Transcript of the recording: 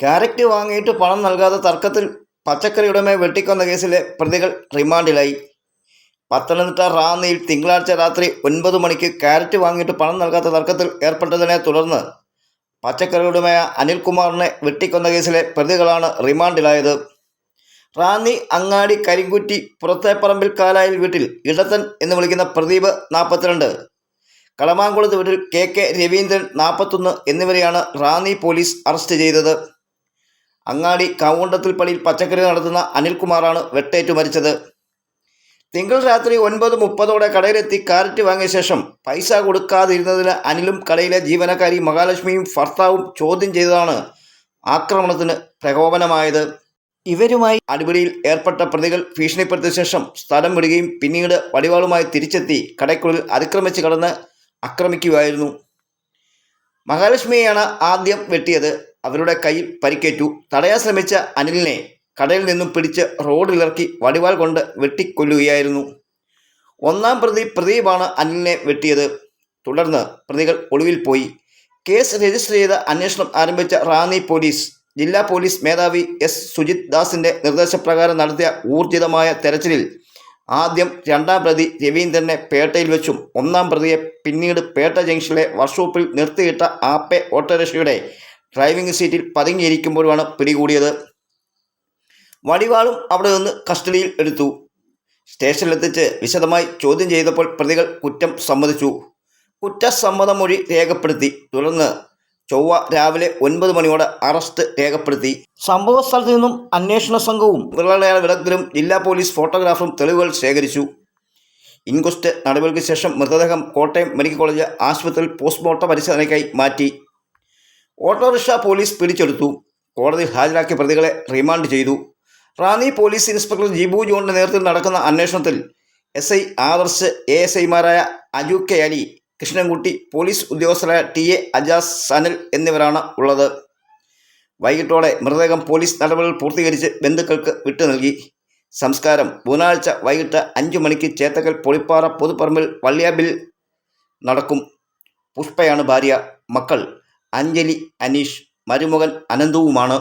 Carrot വാങ്ങിയിട്ട് പണം നൽകാതെ തർക്കത്തിൽ പച്ചക്കറി ഉടമയെ വെട്ടിക്കൊന്ന കേസിലെ പ്രതികൾ റിമാൻഡിലായി. പത്തനംതിട്ട റാന്നിയിൽ തിങ്കളാഴ്ച രാത്രി 9 മണിക്ക് ക്യാരറ്റ് വാങ്ങിയിട്ട് പണം നൽകാത്ത തർക്കത്തിൽ ഏർപ്പെട്ടതിനെ തുടർന്ന് പച്ചക്കറി ഉടമയായ അനിൽകുമാറിനെ വെട്ടിക്കൊന്ന കേസിലെ പ്രതികളാണ് റിമാൻഡിലായത്. റാന്നി അങ്ങാടി കരിങ്കുറ്റി പുറത്തേപ്പറമ്പിൽ കാലായിൽ വീട്ടിൽ ഇടത്തൻ എന്ന് വിളിക്കുന്ന പ്രദീപ് 42, കളമാങ്കുളത്ത് വീട്ടിൽ KK രവീന്ദ്രൻ 41 എന്നിവരെയാണ് റാന്നി പോലീസ് അറസ്റ്റ് ചെയ്തത്. അങ്ങാടി കാവുണ്ടത്തിൽപ്പടിയിൽ പച്ചക്കറി നടത്തുന്ന അനിൽകുമാറാണ് വെട്ടേറ്റു മരിച്ചത്. തിങ്കൾ രാത്രി 9:30 കടയിലെത്തി ക്യാരറ്റ് വാങ്ങിയ ശേഷം പൈസ കൊടുക്കാതിരുന്നതിന് അനിലും കടയിലെ ജീവനക്കാരി മഹാലക്ഷ്മിയും ഭർത്താവും ചോദ്യം ചെയ്തതാണ് ആക്രമണത്തിന് പ്രകോപനമായത്. ഇവരുമായി അടിപിടിയിൽ ഏർപ്പെട്ട പ്രതികൾ ഭീഷണിപ്പെടുത്തിയ ശേഷം സ്ഥലം വിടുകയും പിന്നീട് വടിവാളുമായി തിരിച്ചെത്തി കടയ്ക്കുള്ളിൽ അതിക്രമിച്ച് കടന്ന് ആക്രമിക്കുകയായിരുന്നു. മഹാലക്ഷ്മിയെയാണ് ആദ്യം വെട്ടിയത്. അവരുടെ കയ്യിൽ പരിക്കേറ്റു. തടയാൻ ശ്രമിച്ച അനിലിനെ കടയിൽ നിന്നും പിടിച്ച് റോഡിലിറക്കി വടിവാൾ കൊണ്ട് വെട്ടിക്കൊല്ലുകയായിരുന്നു. ഒന്നാം പ്രതി പ്രദീപാണ് അനിലിനെ വെട്ടിയത്. തുടർന്ന് പ്രതികൾ ഒളിവിൽ പോയി. കേസ് രജിസ്റ്റർ ചെയ്ത് അന്വേഷണം ആരംഭിച്ച റാന്നി പോലീസ് ജില്ലാ പോലീസ് മേധാവി S. സുജിത് ദാസിൻ്റെ നിർദ്ദേശപ്രകാരം നടത്തിയ ഊർജിതമായ തെരച്ചിലിൽ ആദ്യം രണ്ടാം പ്രതി രവീന്ദ്രനെ പേട്ടയിൽ വെച്ചും ഒന്നാം പ്രതിയെ പിന്നീട് പേട്ട ജംഗ്ഷനിലെ വർക്ക്ഷോപ്പിൽ നിർത്തിയിട്ട ആപ്പെ ഓട്ടോറിക്ഷയുടെ ഡ്രൈവിംഗ് സീറ്റിൽ പതുങ്ങിയിരിക്കുമ്പോഴാണ് പിടികൂടിയത്. വടിവാളും അവിടെ നിന്ന് കസ്റ്റഡിയിൽ എടുത്തു. സ്റ്റേഷനിലെത്തിച്ച് വിശദമായി ചോദ്യം ചെയ്തപ്പോൾ പ്രതികൾ കുറ്റം സമ്മതിച്ചു. കുറ്റസമ്മതമൊഴി രേഖപ്പെടുത്തി. തുടർന്ന് ചൊവ്വ രാവിലെ 9 മണിയോടെ അറസ്റ്റ് രേഖപ്പെടുത്തി. സംഭവ സ്ഥലത്ത് നിന്നും അന്വേഷണ സംഘവും വിരളയായ വിദഗ്ധരും ജില്ലാ പോലീസ് ഫോട്ടോഗ്രാഫറും തെളിവുകൾ ശേഖരിച്ചു. ഇൻക്വസ്റ്റ് നടപടികൾക്ക് ശേഷം മൃതദേഹം കോട്ടയം മെഡിക്കൽ കോളേജ് ആശുപത്രിയിൽ പോസ്റ്റ്മോർട്ടം പരിശോധനയ്ക്കായി മാറ്റി. ഓട്ടോറിക്ഷ പോലീസ് പിടിച്ചെടുത്തു. കോടതിയിൽ ഹാജരാക്കിയ പ്രതികളെ റിമാൻഡ് ചെയ്തു. റാന്നി പോലീസ് ഇൻസ്പെക്ടർ ജിബു ജോണിൻ്റെ നേതൃത്വത്തിൽ നടക്കുന്ന അന്വേഷണത്തിൽ SI ആദർശ്, ASIമാരായ അജു K. അലി, കൃഷ്ണൻകുട്ടി, പോലീസ് ഉദ്യോഗസ്ഥരായ TA അജാസ്, സനൽ എന്നിവരാണ് ഉള്ളത്. വൈകിട്ടോടെ മൃതദേഹം പോലീസ് നടപടികൾ പൂർത്തീകരിച്ച് ബന്ധുക്കൾക്ക് വിട്ടു നൽകി. സംസ്കാരം ബുധനാഴ്ച വൈകിട്ട് 5 മണിക്ക് ചേത്തക്കൽ പൊളിപ്പാറ പൊതുപ്പറമ്പിൽ വള്ളിയാബിൽ നടക്കും. പുഷ്പയാണ് ഭാര്യ. മക്കൾ അഞ്ജലി, അനീഷ്, മരുമകൻ അനന്തുവുമാണ്.